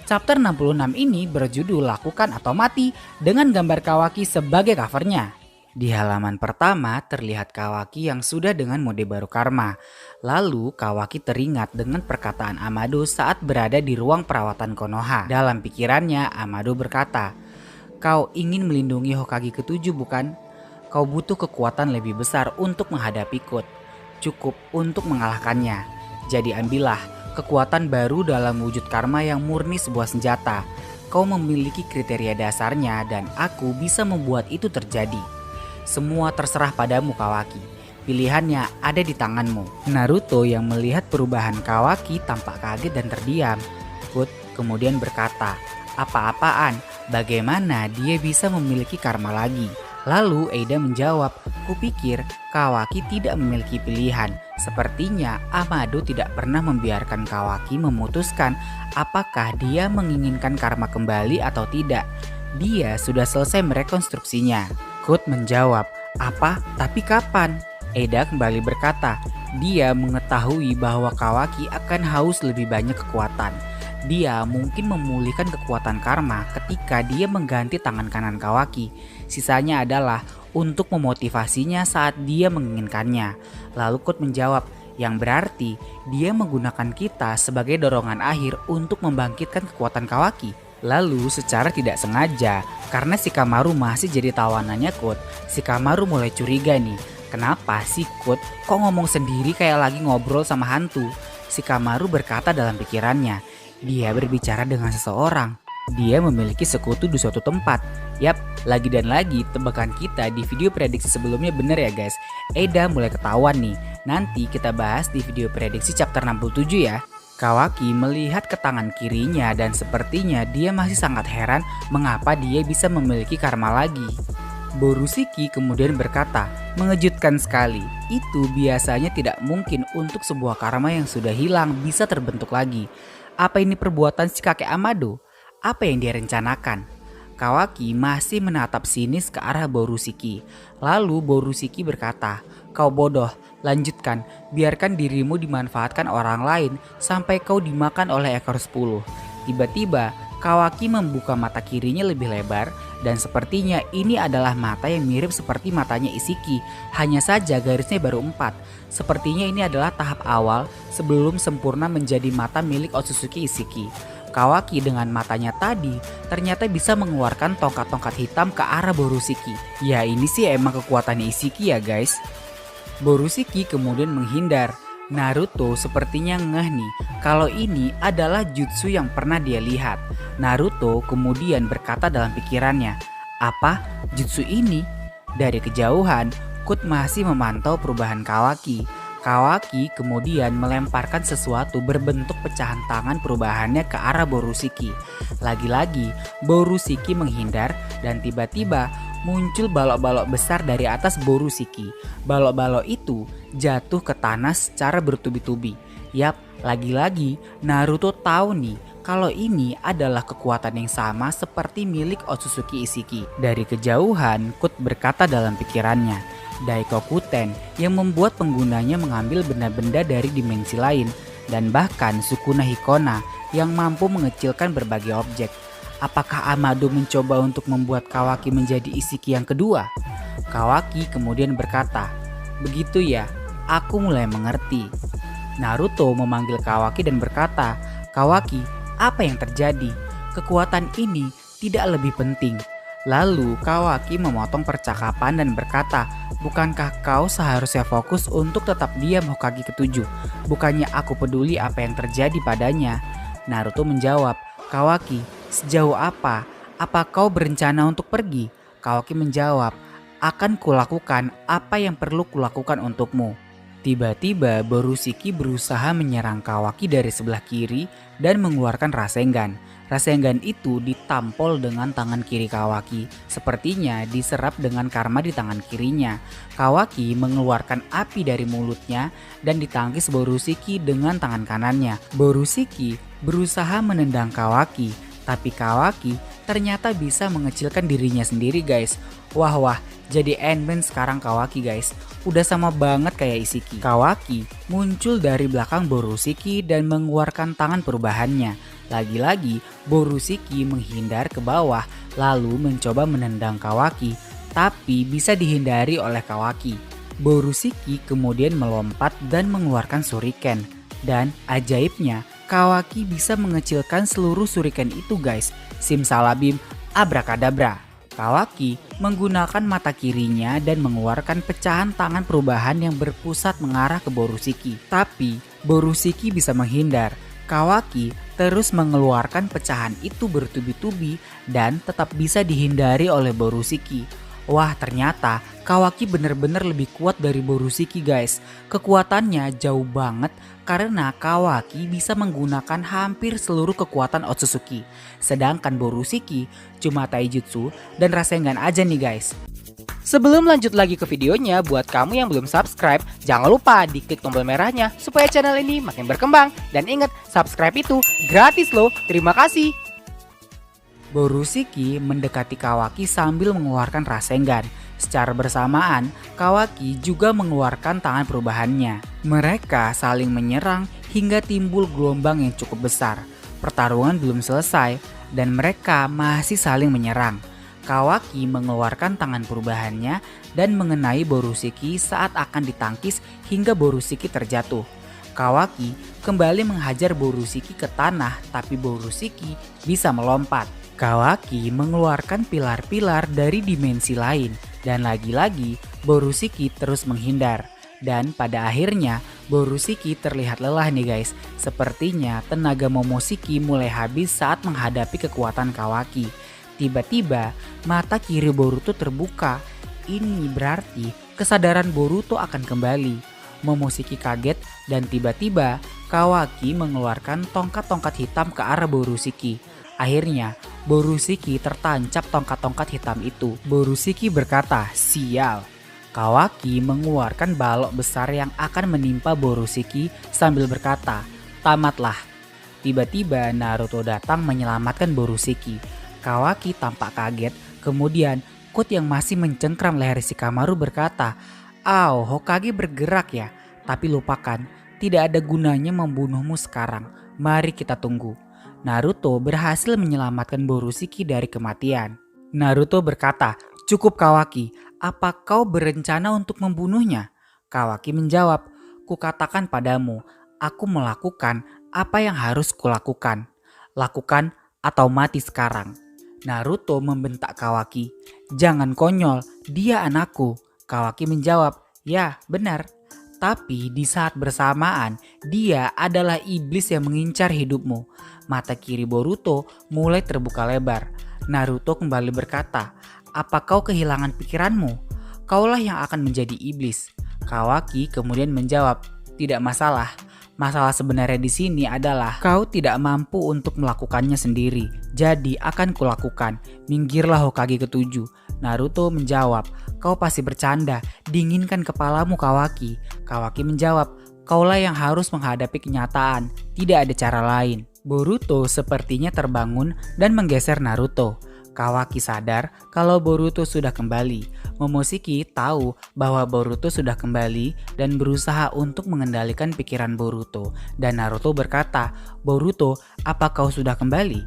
Chapter 66 ini berjudul Lakukan atau Mati dengan gambar Kawaki sebagai covernya. Di halaman pertama terlihat Kawaki yang sudah dengan mode baru karma. Lalu Kawaki teringat dengan perkataan Amado saat berada di ruang perawatan Konoha. Dalam pikirannya Amado berkata, "Kau ingin melindungi Hokage ke-7 bukan? Kau butuh kekuatan lebih besar untuk menghadapi Kut. Cukup untuk mengalahkannya. Jadi ambillah kekuatan baru dalam wujud karma yang murni sebuah senjata. Kau memiliki kriteria dasarnya dan aku bisa membuat itu terjadi. Semua terserah padamu Kawaki. Pilihannya ada di tanganmu." Naruto yang melihat perubahan Kawaki tampak kaget dan terdiam. Kut kemudian berkata, "Apa-apaan? Bagaimana dia bisa memiliki karma lagi?" Lalu Eida menjawab, "Kupikir Kawaki tidak memiliki pilihan. Sepertinya Amado tidak pernah membiarkan Kawaki memutuskan apakah dia menginginkan karma kembali atau tidak. Dia sudah selesai merekonstruksinya." Kut menjawab, "Apa? Tapi kapan?" Eida kembali berkata, "Dia mengetahui bahwa Kawaki akan haus lebih banyak kekuatan. Dia mungkin memulihkan kekuatan karma ketika dia mengganti tangan kanan Kawaki. Sisanya adalah untuk memotivasinya saat dia menginginkannya." Lalu Kut menjawab, "Yang berarti dia menggunakan kita sebagai dorongan akhir untuk membangkitkan kekuatan Kawaki." Lalu secara tidak sengaja, karena Shikamaru masih jadi tawanannya Kut, Shikamaru mulai curiga nih. Kenapa sih Kut kok ngomong sendiri kayak lagi ngobrol sama hantu? Shikamaru berkata dalam pikirannya, dia berbicara dengan seseorang. Dia memiliki sekutu di suatu tempat. Yap, lagi dan lagi tebakan kita di video prediksi sebelumnya bener ya guys. Eida mulai ketahuan nih. Nanti kita bahas di video prediksi chapter 67 ya. Kawaki melihat ke tangan kirinya dan sepertinya dia masih sangat heran mengapa dia bisa memiliki karma lagi. Borushiki kemudian berkata, "Mengejutkan sekali. Itu biasanya tidak mungkin untuk sebuah karma yang sudah hilang bisa terbentuk lagi. Apa ini perbuatan si kakek Amado? Apa yang dia rencanakan?" Kawaki masih menatap sinis ke arah Borushiki. Lalu Borushiki berkata, "Kau bodoh, lanjutkan. Biarkan dirimu dimanfaatkan orang lain sampai kau dimakan oleh ekor 10. Tiba-tiba Kawaki membuka mata kirinya lebih lebar dan sepertinya ini adalah mata yang mirip seperti matanya Isiki. Hanya saja garisnya baru 4. Sepertinya ini adalah tahap awal sebelum sempurna menjadi mata milik Otsutsuki Isiki. Kawaki dengan matanya tadi ternyata bisa mengeluarkan tongkat-tongkat hitam ke arah Borushiki. Ya ini sih emang kekuatannya Isiki ya guys." Borushiki kemudian menghindar. Naruto sepertinya ngeh nih kalau ini adalah jutsu yang pernah dia lihat. Naruto kemudian berkata dalam pikirannya, "Apa? Jutsu ini?" Dari kejauhan, Kut masih memantau perubahan Kawaki. Kawaki kemudian melemparkan sesuatu berbentuk pecahan tangan perubahannya ke arah Borushiki. Lagi-lagi Borushiki menghindar dan tiba-tiba muncul balok-balok besar dari atas Borushiki. Balok-balok itu jatuh ke tanah secara bertubi-tubi. Yap, lagi-lagi Naruto tahu nih kalau ini adalah kekuatan yang sama seperti milik Otsutsuki Isiki. Dari kejauhan, Kut berkata dalam pikirannya, Daikokuten yang membuat penggunanya mengambil benda-benda dari dimensi lain dan bahkan Sukuna Hikona yang mampu mengecilkan berbagai objek. Apakah Amado mencoba untuk membuat Kawaki menjadi Isiki yang kedua? Kawaki kemudian berkata, "Begitu ya, aku mulai mengerti." Naruto memanggil Kawaki dan berkata, "Kawaki, apa yang terjadi? Kekuatan ini tidak lebih penting." Lalu Kawaki memotong percakapan dan berkata, "Bukankah kau seharusnya fokus untuk tetap diam Hokage ke-7? Bukannya aku peduli apa yang terjadi padanya?" Naruto menjawab, "Kawaki, sejauh apa? Apa kau berencana untuk pergi?" Kawaki menjawab, "Akan kulakukan apa yang perlu kulakukan untukmu." Tiba-tiba Borushiki berusaha menyerang Kawaki dari sebelah kiri dan mengeluarkan Rasengan. Rasengan itu ditampol dengan tangan kiri Kawaki, sepertinya diserap dengan karma di tangan kirinya. Kawaki mengeluarkan api dari mulutnya dan ditangkis Borushiki dengan tangan kanannya. Borushiki berusaha menendang Kawaki, tapi Kawaki ternyata bisa mengecilkan dirinya sendiri guys. Wah, jadi Endman sekarang Kawaki guys. Udah sama banget kayak Isiki. Kawaki muncul dari belakang Borushiki dan mengeluarkan tangan perubahannya. Lagi-lagi Borushiki menghindar ke bawah lalu mencoba menendang Kawaki, tapi bisa dihindari oleh Kawaki. Borushiki kemudian melompat dan mengeluarkan shuriken. Dan ajaibnya, Kawaki bisa mengecilkan seluruh shuriken itu guys. Simsalabim, abrakadabra. Kawaki menggunakan mata kirinya dan mengeluarkan pecahan tangan perubahan yang berpusat mengarah ke Borushiki. Tapi Borushiki bisa menghindar. Kawaki terus mengeluarkan pecahan itu bertubi-tubi dan tetap bisa dihindari oleh Borushiki. Wah, ternyata Kawaki benar-benar lebih kuat dari Borushiki guys. Kekuatannya jauh banget karena Kawaki bisa menggunakan hampir seluruh kekuatan Otsutsuki. Sedangkan Borushiki cuma taijutsu dan Rasengan aja nih guys. Sebelum lanjut lagi ke videonya, buat kamu yang belum subscribe, jangan lupa diklik tombol merahnya supaya channel ini makin berkembang. Dan ingat, subscribe itu gratis loh, terima kasih. Borushiki mendekati Kawaki sambil mengeluarkan Rasengan. Secara bersamaan, Kawaki juga mengeluarkan tangan perubahannya. Mereka saling menyerang hingga timbul gelombang yang cukup besar. Pertarungan belum selesai dan mereka masih saling menyerang. Kawaki mengeluarkan tangan perubahannya dan mengenai Borushiki saat akan ditangkis hingga Borushiki terjatuh. Kawaki kembali menghajar Borushiki ke tanah, tapi Borushiki bisa melompat. Kawaki mengeluarkan pilar-pilar dari dimensi lain dan lagi-lagi Borushiki terus menghindar. Dan pada akhirnya Borushiki terlihat lelah nih guys. Sepertinya tenaga Momoshiki mulai habis saat menghadapi kekuatan Kawaki. Tiba-tiba mata kiri Boruto terbuka. Ini berarti kesadaran Boruto akan kembali. Momoshiki kaget dan tiba-tiba Kawaki mengeluarkan tongkat-tongkat hitam ke arah Borushiki. Akhirnya Borushiki tertancap tongkat-tongkat hitam itu. Borushiki berkata, "Sial." Kawaki mengeluarkan balok besar yang akan menimpa Borushiki sambil berkata, "Tamatlah." Tiba-tiba Naruto datang menyelamatkan Borushiki. Kawaki tampak kaget, kemudian Kut yang masih mencengkram leher Shikamaru berkata, "Au, Hokage bergerak ya, tapi lupakan, tidak ada gunanya membunuhmu sekarang, mari kita tunggu." Naruto berhasil menyelamatkan Borushiki dari kematian. Naruto berkata, "Cukup Kawaki, apa kau berencana untuk membunuhnya?" Kawaki menjawab, "Kukatakan padamu, aku melakukan apa yang harus kulakukan. Lakukan atau mati sekarang." Naruto membentak Kawaki, "Jangan konyol, dia anakku." Kawaki menjawab, "Ya, benar. Tapi di saat bersamaan, dia adalah iblis yang mengincar hidupmu." Mata kiri Boruto mulai terbuka lebar. Naruto kembali berkata, "Apa kau kehilangan pikiranmu? Kaulah yang akan menjadi iblis." Kawaki kemudian menjawab, "Tidak masalah. Masalah sebenarnya di sini adalah kau tidak mampu untuk melakukannya sendiri. Jadi akan kulakukan. Minggirlah Hokage ketujuh." Naruto menjawab, "Kau pasti bercanda. Dinginkan kepalamu Kawaki." Kawaki menjawab, "Kaulah yang harus menghadapi kenyataan. Tidak ada cara lain." Boruto sepertinya terbangun dan menggeser Naruto. Kawaki sadar kalau Boruto sudah kembali. Momoshiki tahu bahwa Boruto sudah kembali dan berusaha untuk mengendalikan pikiran Boruto. Dan Naruto berkata, "Boruto, apa kau sudah kembali?"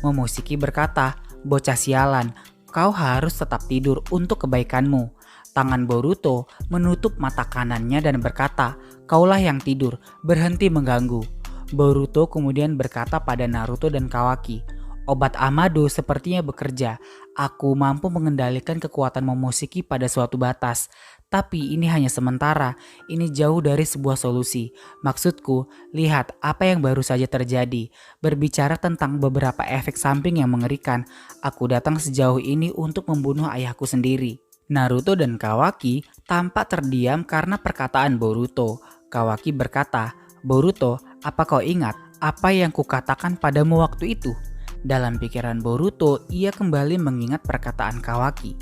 Momoshiki berkata, "Bocah sialan, kau harus tetap tidur untuk kebaikanmu." Tangan Boruto menutup mata kanannya dan berkata, "Kaulah yang tidur, berhenti mengganggu." Boruto kemudian berkata pada Naruto dan Kawaki, "Obat Amado sepertinya bekerja. Aku mampu mengendalikan kekuatan Momoshiki pada suatu batas. Tapi ini hanya sementara. Ini jauh dari sebuah solusi. Maksudku, lihat apa yang baru saja terjadi. Berbicara tentang beberapa efek samping yang mengerikan. Aku datang sejauh ini untuk membunuh ayahku sendiri." Naruto dan Kawaki tampak terdiam karena perkataan Boruto. Kawaki berkata, "Boruto, apa kau ingat apa yang kukatakan padamu waktu itu?" Dalam pikiran Boruto, ia kembali mengingat perkataan Kawaki.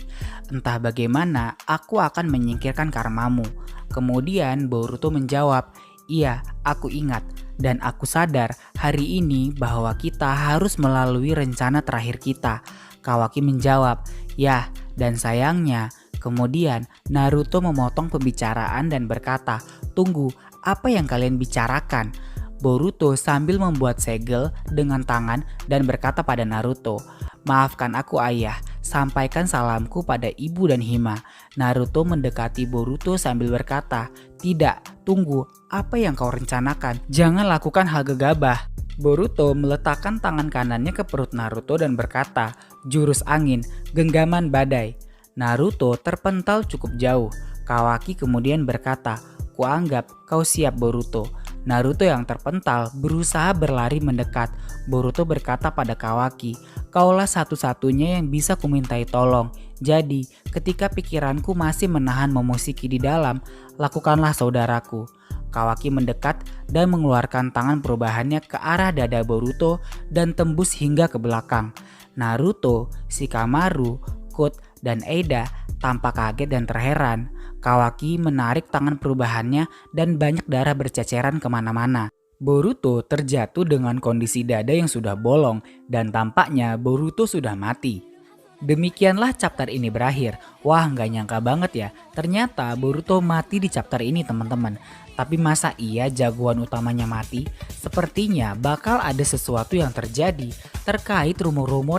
"Entah bagaimana, aku akan menyingkirkan karmamu." Kemudian Boruto menjawab, "Iya, aku ingat. Dan aku sadar hari ini bahwa kita harus melalui rencana terakhir kita." Kawaki menjawab, "Ya, dan sayangnya." Kemudian Naruto memotong pembicaraan dan berkata, "Tunggu, apa yang kalian bicarakan?" Boruto sambil membuat segel dengan tangan dan berkata pada Naruto, "Maafkan aku ayah, sampaikan salamku pada ibu dan Hima." Naruto mendekati Boruto sambil berkata, "Tidak, tunggu, apa yang kau rencanakan? Jangan lakukan hal gegabah." Boruto meletakkan tangan kanannya ke perut Naruto dan berkata, "Jurus angin, genggaman badai." Naruto terpental cukup jauh. Kawaki kemudian berkata, "Kuanggap kau siap Boruto." Naruto yang terpental berusaha berlari mendekat. Boruto berkata pada Kawaki, "Kaulah satu-satunya yang bisa kumintai tolong. Jadi, ketika pikiranku masih menahan Momoshiki di dalam, lakukanlah saudaraku." Kawaki mendekat dan mengeluarkan tangan perubahannya ke arah dada Boruto dan tembus hingga ke belakang. Naruto, Shikamaru, Kut, dan Eida tampak kaget dan terheran. Kawaki menarik tangan perubahannya dan banyak darah berceceran kemana-mana. Boruto terjatuh dengan kondisi dada yang sudah bolong dan tampaknya Boruto sudah mati. Demikianlah chapter ini berakhir. Wah, nggak nyangka banget ya, ternyata Boruto mati di chapter ini teman-teman. Tapi masa iya jagoan utamanya mati? Sepertinya bakal ada sesuatu yang terjadi terkait rumor-rumor